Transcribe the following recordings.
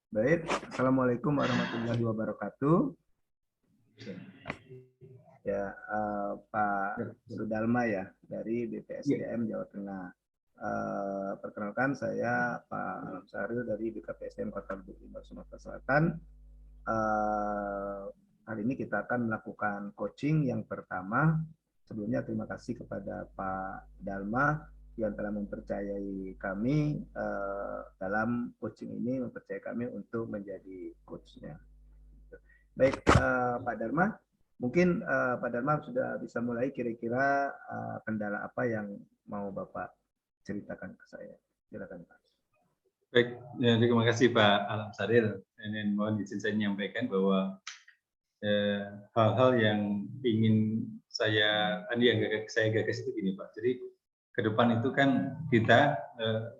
Baik, Assalamualaikum warahmatullahi wabarakatuh. Ya, Pak Sudalma ya dari BPSDM Jawa Tengah. Perkenalkan saya Pak Alam Saril dari BKPSDM Kota Lubuk Linggau, Sumatera Selatan. Hari ini kita akan melakukan coaching yang pertama. Sebelumnya terima kasih kepada Pak Dalma yang telah mempercayai kami dalam coaching ini, mempercayai kami untuk menjadi coachnya. Baik, Pak Dharma, mungkin Pak Dharma sudah bisa mulai kira-kira kendala apa yang mau Bapak ceritakan ke saya. Silakan Pak. Baik, ya, terima kasih Pak Alam Saril. Dan mohon izin saya menyampaikan bahwa hal-hal yang ingin saya gagas itu gini Pak. Jadi ke depan itu kan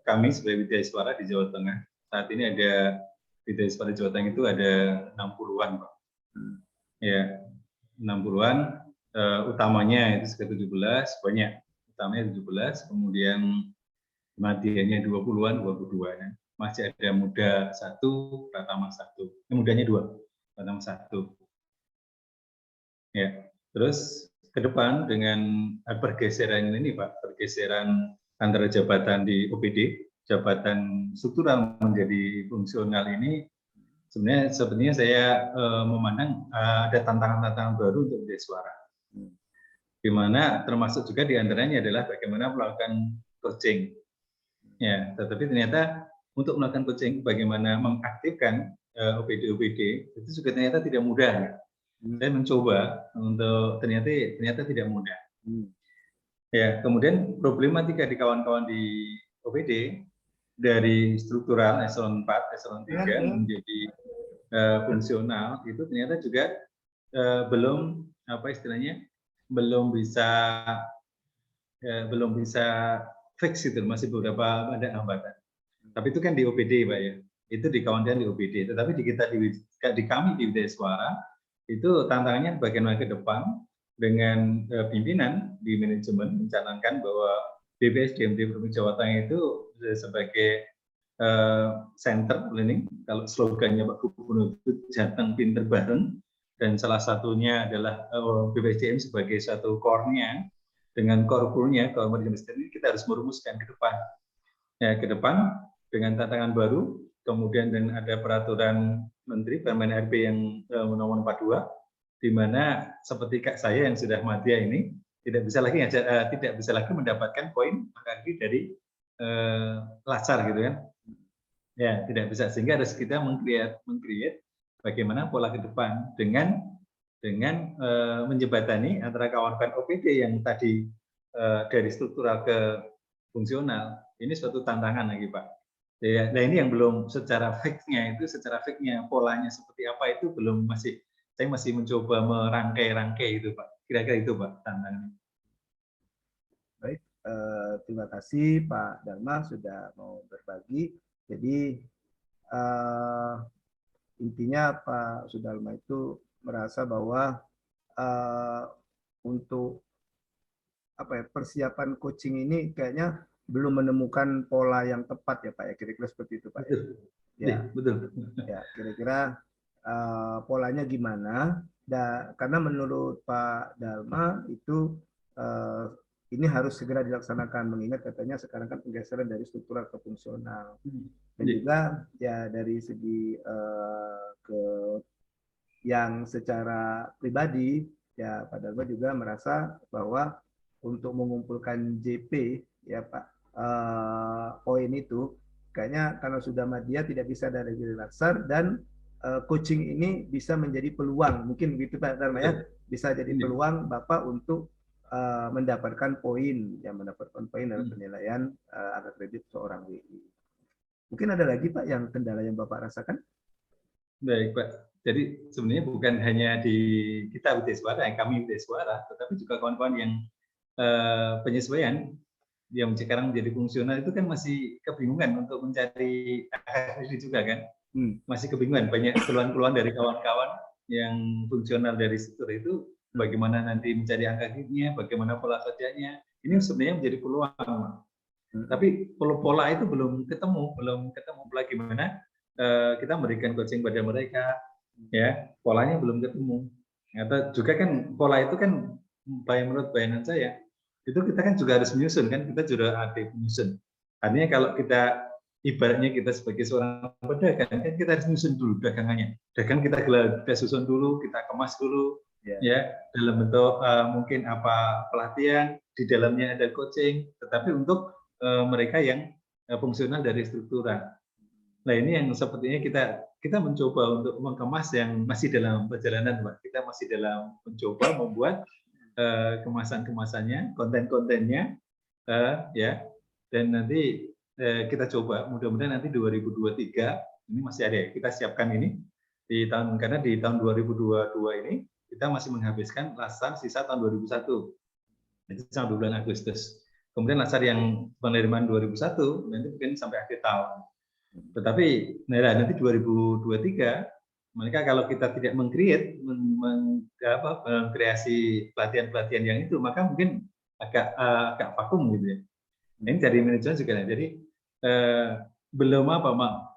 kami sebagai Widya Iswara di Jawa Tengah, saat ini ada Widya Iswara di Jawa Tengah itu ada 60-an Pak. Ya, 60-an, utamanya itu sekitar 17, banyak. Utamanya 17, kemudian kematiannya 20-an, 22-an. Masih ada muda 1, pratama 1. Mudanya 2, pratama 1. Ya, terus ke depan dengan pergeseran ini Pak, pergeseran antara jabatan di OPD, jabatan struktural menjadi fungsional ini, sebenarnya saya memandang ada tantangan-tantangan baru untuk menjadi suara. Di mana termasuk juga diantaranya adalah bagaimana melakukan coaching. Ya, tetapi ternyata untuk melakukan coaching, bagaimana mengaktifkan OPD itu juga ternyata tidak mudah. Saya mencoba untuk ternyata tidak mudah. Ya, kemudian problematika di kawan-kawan di OPD dari struktural eselon 4, eselon 3 menjadi fungsional itu ternyata juga belum belum bisa fix itu, masih beberapa ada hambatan. Tapi itu kan di OPD Pak ya, itu di kawan-kawan di OPD. Tetapi di kami di Widya Iswara itu tantangannya bagaimana ke depan dengan pimpinan di manajemen mencanangkan bahwa BPSDM di Provinsi Jawa Tengah itu sebagai center learning, kalau slogannya Pak Gubernur itu Jateng Pinter Bareng, dan salah satunya adalah BPSDM sebagai satu core-nya, dengan core-nya, core manajemen ini kita harus merumuskan ke depan. Ya, ke depan dengan tantangan baru, kemudian dengan ada peraturan Menteri Permen RB yang nomor 42, di mana seperti kak saya yang sudah madya ini tidak bisa lagi mendapatkan poin menghargai dari lacar gitu kan. Ya, tidak bisa, sehingga harus kita meng-create bagaimana pola ke depan dengan menjembatani antara kawan-kawan OPD yang tadi dari struktural ke fungsional. Ini suatu tantangan lagi Pak. Ya, nah ini yang belum secara fix-nya polanya seperti apa itu belum, saya masih mencoba merangkai itu Pak. Kira-kira itu Pak tantangannya. Baik, terima kasih Pak Dharma sudah mau berbagi. Jadi intinya Pak Sudalma itu merasa bahwa untuk persiapan coaching ini kayaknya belum menemukan pola yang tepat ya Pak ya, kira-kira seperti itu Pak ya. Ya, betul. Ya, kira-kira polanya gimana? Karena menurut Pak Dalma itu ini harus segera dilaksanakan, mengingat katanya sekarang kan penggeseran dari struktural ke fungsional. Dan juga ya dari segi ke yang secara pribadi ya Pak Dalma juga merasa bahwa untuk mengumpulkan JP ya Pak poin itu kayaknya karena sudah media tidak bisa dari laksar, dan coaching ini bisa menjadi peluang, mungkin begitu Pak Dharma ya, bisa jadi peluang Bapak untuk mendapatkan poin dalam penilaian angka kredit seorang WI. Mungkin ada lagi Pak yang kendala yang Bapak rasakan? Baik Pak, jadi sebenarnya bukan hanya di kita Widya Iswara, kami Widya Iswara, tetapi juga kawan-kawan yang penyesuaian yang sekarang menjadi fungsional itu kan masih kebingungan untuk mencari kredit juga kan. Masih kebingungan, banyak keluhan-keluhan dari kawan-kawan yang fungsional dari struktur itu, bagaimana nanti mencari angka kreditnya, bagaimana pola kerjanya, ini sebenarnya menjadi peluang. Tapi pola itu belum ketemu pola gimana kita memberikan coaching pada mereka, ya polanya belum ketemu. Atau juga kan pola itu kan menurut bayangan saya itu kita kan juga harus menyusun kan, kita juga ada menyusun. Artinya kalau kita ibaratnya kita sebagai seorang pedagang kan kita harus menyusun dulu dagangannya. Dagang kita susun dulu, kita kemas dulu, ya dalam bentuk mungkin apa pelatihan, di dalamnya ada coaching, tetapi untuk mereka yang fungsional dari struktural. Nah ini yang sepertinya kita mencoba untuk mengemas yang masih dalam perjalanan, Pak. Kita masih dalam mencoba membuat kemasan-kemasannya, konten-kontennya, ya. Dan nanti kita coba, mudah-mudahan nanti 2023 ini masih ada ya. Kita siapkan ini karena di tahun 2022 ini kita masih menghabiskan lasar sisa tahun 2001. Itu sampai bulan Agustus. Kemudian lasar yang penerimaan 2001 nanti mungkin sampai akhir tahun. Tetapi nanti 2023 mereka kalau kita tidak mengkreasi pelatihan-pelatihan yang itu, maka mungkin agak vakum gitu ya. Ini dari manajemen juga. Jadi belum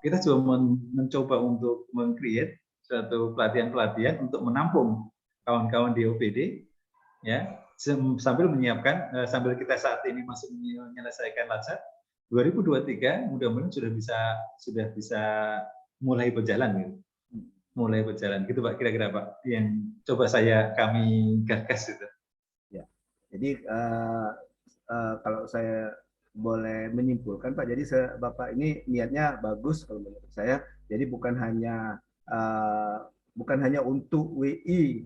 kita coba mencoba untuk mengcreate suatu pelatihan-pelatihan untuk menampung kawan-kawan di OPD, ya sambil menyiapkan sambil kita saat ini masih menyelesaikan lasar. 2023 mudah-mudahan sudah bisa mulai berjalan gitu. Mulai berjalan gitu Pak, kira-kira Pak yang coba kami gagas gitu. Ya. Jadi kalau saya boleh menyimpulkan Pak, jadi Bapak ini niatnya bagus kalau menurut saya. Jadi bukan hanya untuk WI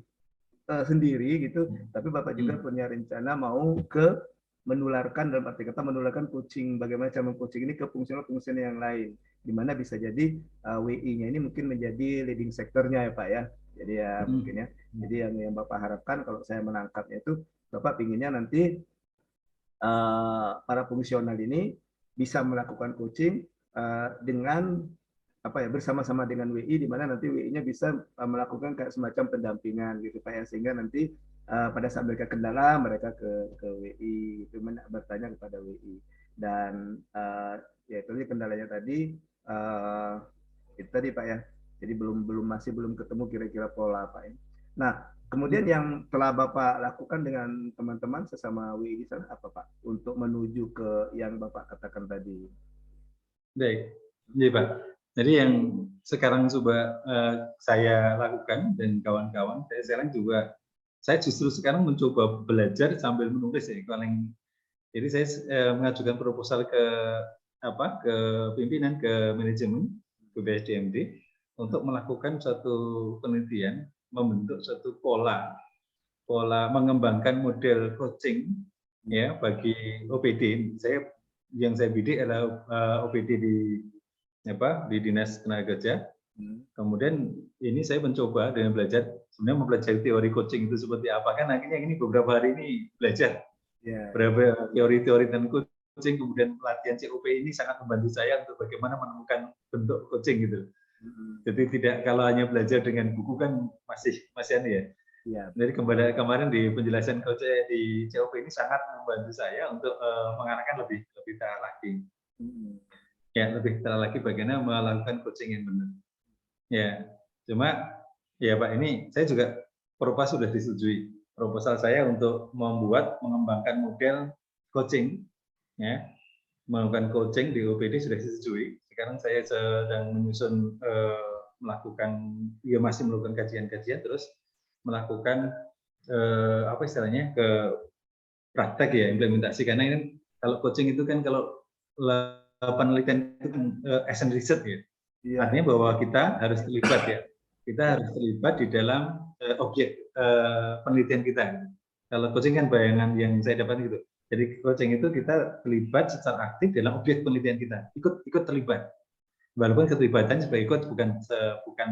sendiri gitu, tapi Bapak juga punya rencana mau menularkan, dalam arti kata menularkan coaching, bagaimana cara meng-coaching ini ke fungsional-fungsional yang lain, di mana bisa jadi WI-nya ini mungkin menjadi leading sektornya ya Pak ya. Jadi ya mungkin ya. Jadi yang Bapak harapkan kalau saya menangkapnya itu, Bapak pinginnya nanti para fungsional ini bisa melakukan coaching dengan bersama-sama dengan WI, di mana nanti WI-nya bisa melakukan kayak semacam pendampingan gitu Pak ya, sehingga nanti pada saat mereka kendala mereka ke WI itu bertanya kepada WI, dan ya itu kendalanya tadi itu tadi Pak ya. Jadi masih belum ketemu kira-kira pola Pak ya. Nah, kemudian yang telah Bapak lakukan dengan teman-teman sesama WI di sana apa Pak untuk menuju ke yang Bapak katakan tadi? Baik, iya Pak. Jadi yang sekarang coba saya lakukan dan kawan-kawan, saya sekarang juga, saya justru sekarang mencoba belajar sambil menulis ya. Jadi saya mengajukan proposal ke pimpinan, ke manajemen, ke BSDMD untuk melakukan suatu penelitian, membentuk suatu pola mengembangkan model coaching ya bagi OPD. Yang saya bidik adalah OPD di Dinas Tenaga Kerja. Kemudian ini saya mencoba dengan belajar, sebenarnya mempelajari teori coaching itu seperti apa, kan akhirnya ini beberapa hari ini belajar beberapa teori-teori dan coaching, kemudian pelatihan COP ini sangat membantu saya untuk bagaimana menemukan bentuk coaching gitu. Jadi tidak, kalau hanya belajar dengan buku kan masih aneh ya. Jadi kemarin di penjelasan coach di COP ini sangat membantu saya untuk mengarahkan lebih terarah lagi. Ya, lebih terarah lagi bagaimana melakukan coaching yang benar. Ya, cuma ya Pak, ini saya juga proposal sudah disetujui. Proposal saya untuk mengembangkan model coaching, ya, melakukan coaching di OPD sudah disetujui. Sekarang saya sedang menyusun masih melakukan kajian-kajian, terus melakukan istilahnya ke praktek ya, implementasi. Karena ini kalau coaching itu kan, kalau penelitian itu kan action research ya. Artinya bahwa kita harus terlibat ya. Kita harus terlibat di dalam objek penelitian kita. Kalau coaching kan bayangan yang saya dapat gitu. Jadi coaching itu kita terlibat secara aktif dalam objek penelitian kita. Ikut terlibat. Walaupun keterlibatan sebagai coach bukan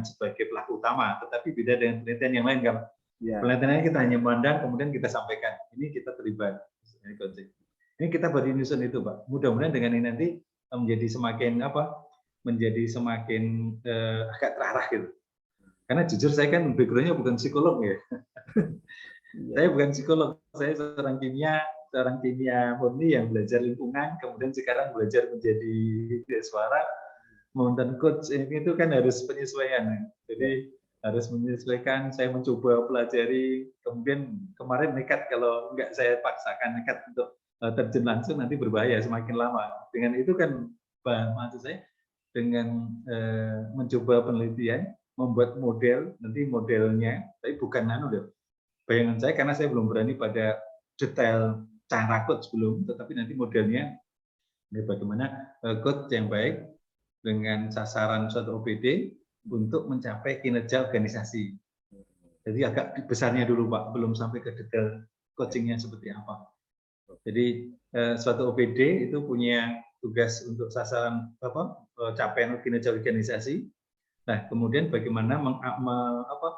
sebagai pelaku utama, tetapi beda dengan penelitian yang lain kan. Penelitiannya kita hanya memandang, kemudian kita sampaikan. Ini kita terlibat. Ini coaching. Ini kita baru nyusun itu Pak. Mudah-mudahan dengan ini nanti menjadi semakin agak terarah gitu. Karena jujur saya kan background-nya bukan psikolog ya. Saya bukan psikolog, saya seorang kimia murni yang belajar lingkungan, kemudian sekarang belajar menjadi suara. mountain coach ini itu kan harus penyesuaian. Jadi harus menyesuaikan, saya mencoba pelajari, kemudian kemarin nekat, kalau enggak saya paksakan nekat untuk terjun langsung nanti berbahaya semakin lama. Dengan itu kan maksud saya dengan mencoba penelitian, membuat model, nanti modelnya, tapi bukan deh. Bayangan saya karena saya belum berani pada detail cara coach belum, tetapi nanti modelnya bagaimana coach yang baik dengan sasaran suatu OPD untuk mencapai kinerja organisasi. Jadi agak besarnya dulu Pak, belum sampai ke detail coachingnya seperti apa. Jadi suatu OPD itu punya tugas untuk sasaran capaian kinerja organisasi. Nah, kemudian bagaimana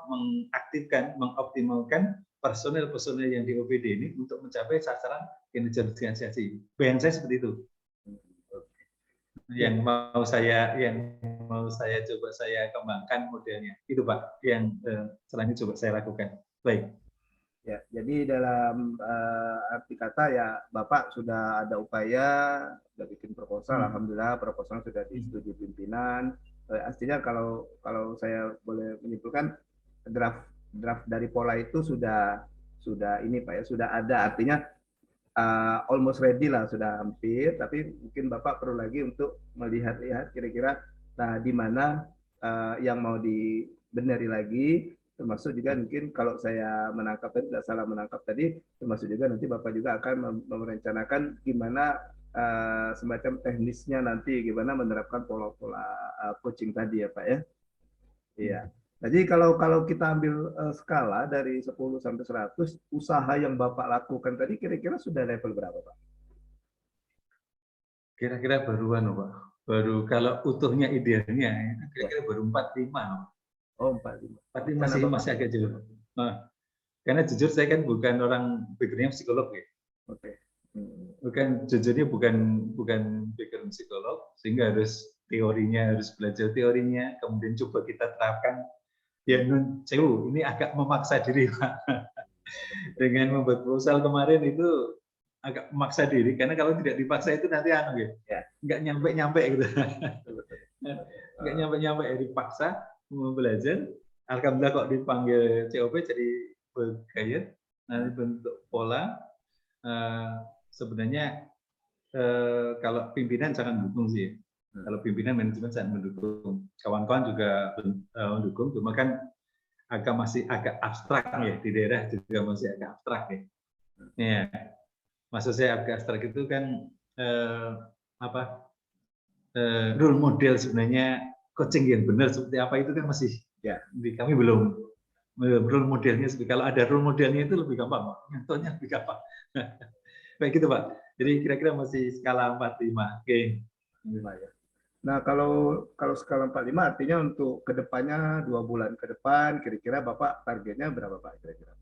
mengaktifkan, mengoptimalkan personel-personel yang di OPD ini untuk mencapai sasaran kinerja organisasi. Bayangan saya seperti itu. Yang mau saya coba saya kembangkan modelnya. Itu Pak, yang selanjutnya coba saya lakukan. Baik. Ya, jadi dalam arti kata ya Bapak sudah ada upaya, sudah bikin proposal, alhamdulillah proposal sudah disetujui pimpinan. Artinya kalau saya boleh menyimpulkan draft dari pola itu sudah ini Pak ya, sudah ada, artinya almost ready lah, sudah hampir, tapi mungkin Bapak perlu lagi untuk melihat-lihat kira-kira nah di mana yang mau dibeneri lagi, termasuk juga mungkin kalau saya menangkap tadi, tidak salah menangkap tadi, termasuk juga nanti Bapak juga akan merencanakan gimana semacam teknisnya nanti, gimana menerapkan pola-pola coaching tadi ya Pak ya. Iya. Jadi kalau kita ambil skala dari 10 sampai 100, usaha yang Bapak lakukan tadi kira-kira sudah level berapa Pak? Kira-kira baruan Pak. Baru kalau utuhnya idealnya kira-kira baru 45. Oh, 45. Tapi masih agak jauh. Karena jujur saya kan bukan orang background psikolog ya. Oke. Bukan, jujurnya bukan background psikolog, sehingga harus belajar teorinya, kemudian coba kita terapkan. Ya nun sewu, ini agak memaksa diri Pak. Dengan membuat proposal kemarin itu agak memaksa diri, karena kalau tidak dipaksa itu nanti nggak nyampe gitu. Nggak nyampe dipaksa mau belajar. Alhamdulillah kok dipanggil COP jadi bergaya, nanti bentuk pola. Sebenarnya kalau pimpinan sangat mendukung sih. Kalau pimpinan manajemen sangat mendukung, kawan-kawan juga mendukung, cuma kan masih agak abstrak ya, di daerah juga masih agak abstrak ya. Ya, maksud saya agak abstrak itu kan role model sebenarnya coaching yang benar seperti apa itu kan masih di kami belum role modelnya. Kalau ada role modelnya itu lebih gampang, contohnya lebih gampang. Baik gitu Pak. Jadi kira-kira masih skala 45. Oke. Nah, kalau skala 45 artinya untuk kedepannya 2 bulan ke depan, kira-kira Bapak targetnya berapa Pak kira-kira?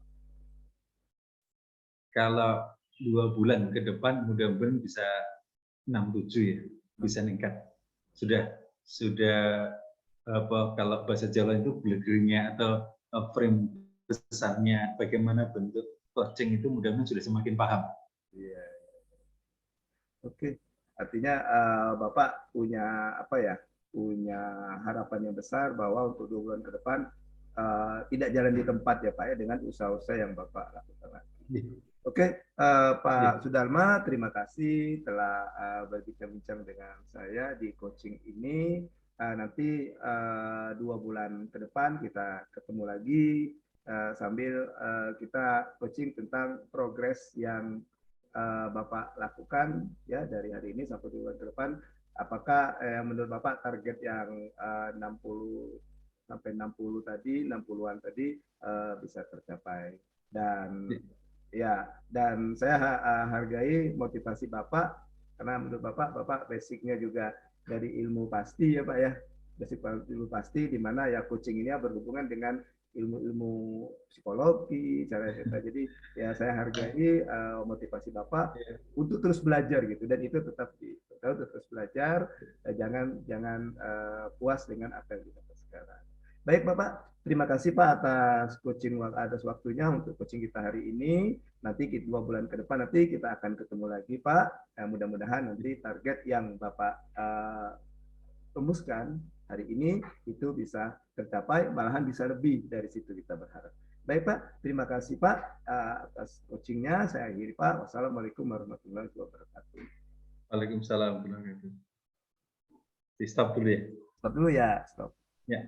Kalau 2 bulan ke depan mudah-mudahan bisa 67 ya, bisa meningkat. Sudah kalau bahasa Jawa itu blueprint-nya atau frame besarnya bagaimana bentuk coaching itu mudah-mudahan sudah semakin paham. Iya. Oke. Artinya Bapak punya punya harapan yang besar bahwa untuk 2 bulan ke depan tidak jalan di tempat ya Pak ya, dengan usaha-usaha yang Bapak lakukan. Oke, Pak Sudarma, terima kasih telah berbincang-bincang dengan saya di coaching ini. Nanti 2 bulan ke depan kita ketemu lagi sambil kita coaching tentang progres yang Bapak lakukan ya dari hari ini sampai 2 bulan ke depan. Apakah menurut Bapak target yang 60 sampai 60 tadi, 60-an tadi bisa tercapai? Dan dan saya hargai motivasi Bapak, karena menurut Bapak basicnya juga dari ilmu pasti ya Pak ya, basic ilmu pasti, di mana ya coaching ini berhubungan dengan ilmu psikologi, cara kita. Jadi ya saya hargai motivasi Bapak untuk terus belajar gitu, dan itu tetap terus belajar, jangan puas dengan apa yang kita sekarang. Baik Bapak, terima kasih Pak atas waktunya untuk coaching kita hari ini. Nanti 2 bulan ke depan nanti kita akan ketemu lagi Pak. Mudah-mudahan nanti target yang Bapak rumuskan hari ini itu bisa tercapai, malahan bisa lebih dari situ kita berharap. Baik Pak, terima kasih Pak atas coachingnya. Saya akhiri Pak. Wassalamualaikum warahmatullahi wabarakatuh. Waalaikumsalam warahmatullahi wabarakatuh. Di stop dulu ya. Stop dulu ya, stop. Ya.